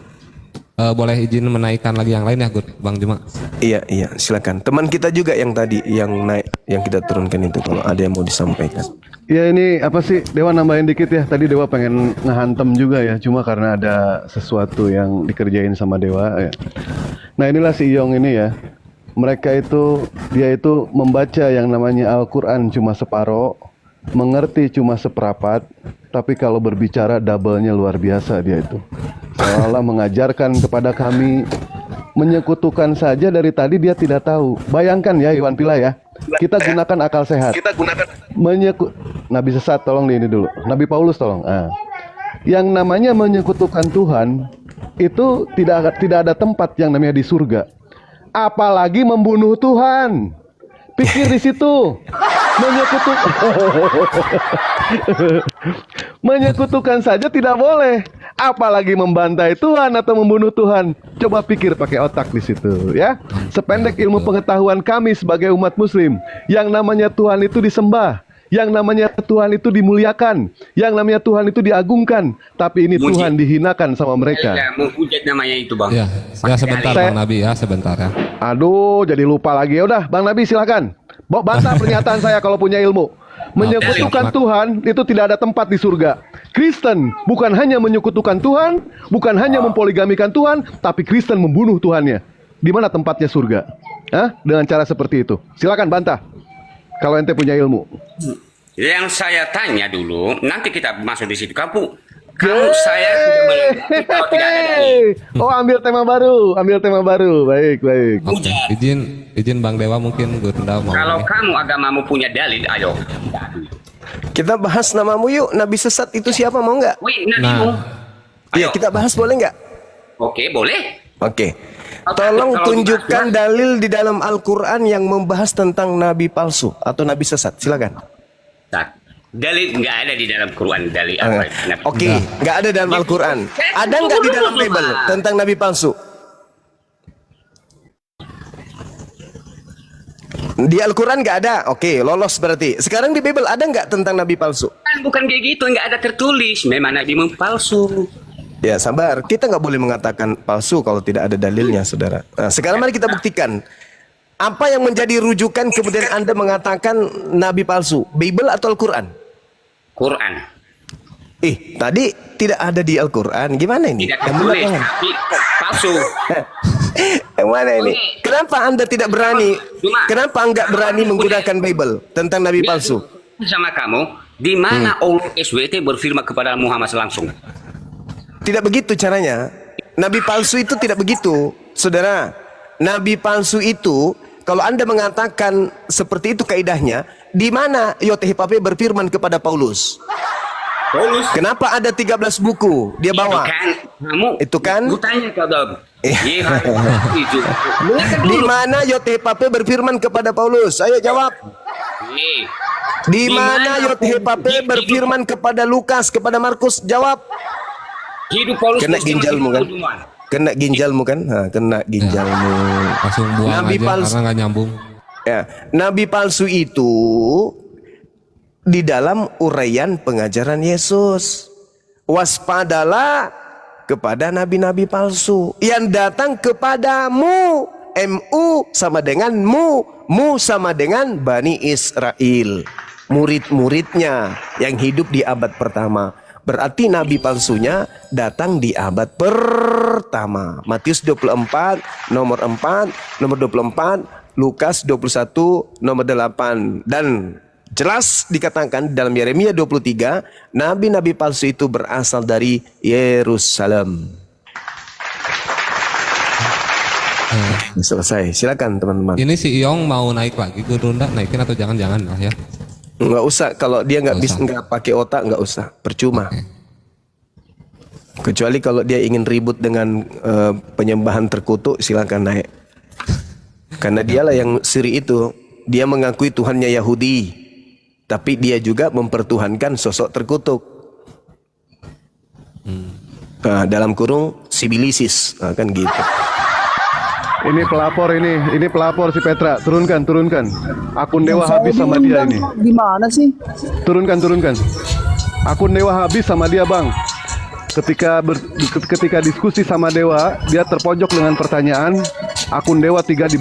boleh izin menaikkan lagi yang lain ya, Bang Juma? Iya, silakan. Teman kita juga yang tadi yang naik, yang kita turunkan itu, kalau ada yang mau disampaikan. Ya ini apa sih, Dewa nambahin dikit ya. Tadi Dewa pengen ngehantem juga ya, cuma karena ada sesuatu yang dikerjain sama Dewa ya. Nah inilah si Iyong ini ya. Mereka itu, dia itu membaca yang namanya Al-Quran cuma separoh, mengerti cuma seperempat, tapi kalau berbicara double-nya luar biasa dia itu. Seolah mengajarkan kepada kami, menyekutukan saja dari tadi dia tidak tahu. Bayangkan ya Iwan Pila ya, kita gunakan akal sehat. Nabi sesat tolong ini dulu, Nabi Paulus tolong. Yang namanya menyekutukan Tuhan itu tidak ada tempat yang namanya di surga. Apalagi membunuh Tuhan. Pikir di situ. Menyekutukan saja tidak boleh, apalagi membantai Tuhan atau membunuh Tuhan. Coba pikir pakai otak di situ ya. Sependek ilmu pengetahuan kami sebagai umat muslim, yang namanya Tuhan itu disembah, yang namanya Tuhan itu dimuliakan, yang namanya Tuhan itu diagungkan, tapi ini Tuhan dihinakan sama mereka. Menghujat namanya itu, Bang. Ya sebentar Bang Nabi ya, sebentar ya. Aduh, jadi lupa lagi. Ya udah, Bang Nabi silakan. Bantah pernyataan saya kalau punya ilmu. Menyekutukan Tuhan itu tidak ada tempat di surga. Kristen bukan hanya menyekutukan Tuhan, bukan hanya mempoligamikan Tuhan, tapi Kristen membunuh Tuhannya. Di mana tempatnya surga? Dengan cara seperti itu. Silakan bantah. Kalau ente punya ilmu. Yang saya tanya dulu, nanti kita masuk di situ. Kamu saya sudah kalau tidak ada dalil. Oh, ambil tema baru. Baik. Izin Bang Dewa mungkin Gurunda mau. Kalau kamu agamamu punya dalil, ayo. Kita bahas namamu yuk. Nabi sesat itu siapa, mau nggak? Iya, kita bahas boleh nggak? Oke, boleh. Oke. Tolong tunjukkan dalil di dalam Al-Quran yang membahas tentang nabi palsu atau nabi sesat. Silakan. Dalil nggak ada di dalam Quran, dalil Oke, nggak ada dalam Al-Quran. Ada nggak di dalam Bible tentang nabi palsu? Di Al-Quran nggak ada. Oke, lolos berarti. Sekarang di Bible ada nggak tentang nabi palsu? Kan bukan kayak gitu, nggak ada tertulis memang nabi palsu. Ya sabar, kita nggak boleh mengatakan palsu kalau tidak ada dalilnya, saudara. Nah, sekarang mari kita buktikan. Apa yang menjadi rujukan kemudian Anda mengatakan nabi palsu? Bible atau Al-Quran? Quran. Tadi tidak ada di Al-Quran. Gimana ini? Tidak tertulis, tapi palsu. Yang mana ini? Kenapa Anda tidak berani? Kenapa enggak berani menggunakan Bible tentang nabi palsu? Sama kamu, di mana Allah SWT berfirman kepada Muhammad langsung? Tidak begitu caranya. Nabi palsu itu tidak begitu, saudara. Nabi palsu itu, kalau Anda mengatakan seperti itu kaidahnya, di mana YTHPP berfirman kepada Paulus? Kenapa ada 13 buku dia bawa? Itu kan? Di mana YTHPP berfirman kepada Paulus? Ayo jawab. Di mana YTHPP berfirman kepada Lukas, kepada Markus? Jawab. Kena ginjalmu kan? Kena ginjalmu kan? Kena ginjalmu. Langsung buang Nabi aja palsu. karena nggak nyambung. Ya, nabi palsu itu di dalam uraian pengajaran Yesus. Waspadalah kepada nabi-nabi palsu yang datang kepadamu. MU sama dengan mu sama dengan Bani Israel, murid-muridnya yang hidup di abad pertama. Berarti nabi palsunya datang di abad pertama. Matius 24 nomor 4, nomor 24, Lukas 21 nomor 8. Dan jelas dikatakan dalam Yeremia 23, nabi-nabi palsu itu berasal dari Yerusalem. Selesai. Silakan teman-teman. Ini si Iyong mau naik lagi Gurunda, naikin atau jangan-jangan lah ya? Nggak usah, kalau dia nggak bisa, nggak pakai otak, nggak usah, percuma. Kecuali kalau dia ingin ribut dengan penyembahan terkutuk, silakan naik. Karena dialah yang siri itu. Dia mengakui Tuhannya Yahudi, tapi dia juga mempertuhankan sosok terkutuk. Dalam kurung sibilisis, kan gitu. Ini pelapor si Petra. Turunkan. Akun Dewa habis sama dia ini. Gimana sih? Turunkan. Akun Dewa habis sama dia, Bang. ketika diskusi sama Dewa, dia terpojok dengan pertanyaan akun Dewa 3 di